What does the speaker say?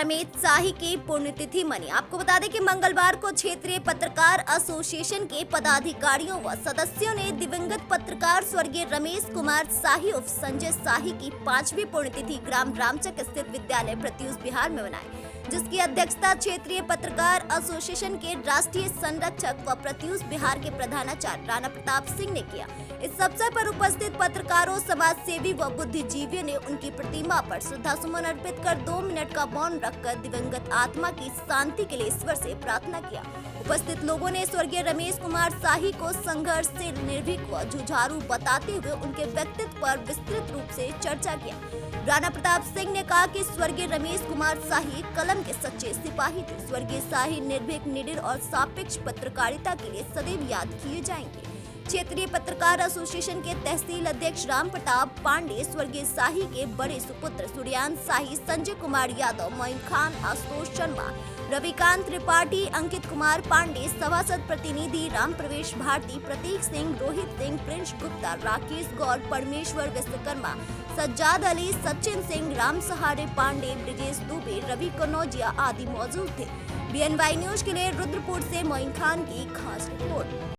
रमेश शाही की पुण्यतिथि मनी। आपको बता दें कि मंगलवार को क्षेत्रीय पत्रकार एसोसिएशन के पदाधिकारियों व सदस्यों ने दिवंगत पत्रकार स्वर्गीय रमेश कुमार शाही उर्फ संजय शाही की 5वीं पुण्यतिथि ग्राम रामचक स्थित विद्यालय प्रत्यूष बिहार में मनाई, जिसकी अध्यक्षता क्षेत्रीय पत्रकार एसोसिएशन के राष्ट्रीय संरक्षक व प्रत्यूष बिहार के प्रधानाचार्य राणा प्रताप सिंह ने किया। इस अवसर पर उपस्थित पत्रकारों, समाज सेवी व बुद्धिजीवियों ने उनकी प्रतिमा पर श्रद्धासुमन अर्पित कर 2 मिनट का मौन रखकर दिवंगत आत्मा की शांति के लिए ईश्वर से प्रार्थना किया। उपस्थित लोगों ने स्वर्गीय रमेश कुमार शाही को संघर्ष से निर्भीक व जुझारू बताते हुए उनके व्यक्तित्व पर विस्तृत रूप से चर्चा किया। राणा प्रताप सिंह ने कहा कि स्वर्गीय रमेश कुमार शाही कलम के सच्चे सिपाही थे। स्वर्गीय शाही निर्भीक, निडर और सापेक्ष पत्रकारिता के लिए सदैव याद किए जाएंगे। क्षेत्रीय पत्रकार एसोसिएशन के तहसील अध्यक्ष राम प्रताप पांडे, स्वर्गीय शाही के बड़े सुपुत्र सूर्यान शाही, संजय कुमार यादव, मोइन खान, आशुतोष शर्मा, रविकांत त्रिपाठी, अंकित कुमार पांडे, सभासद प्रतिनिधि राम प्रवेश भारती, प्रतीक सिंह, रोहित सिंह, प्रिंस गुप्ता, राकेश गौर, परमेश्वर विश्वकर्मा, सज्जाद अली, सचिन सिंह, राम सहारे पांडे, ब्रिजेश दुबे, रवि कनौजिया आदि मौजूद थे। BNY न्यूज के लिए रुद्रपुर से मोइन खान की खास रिपोर्ट।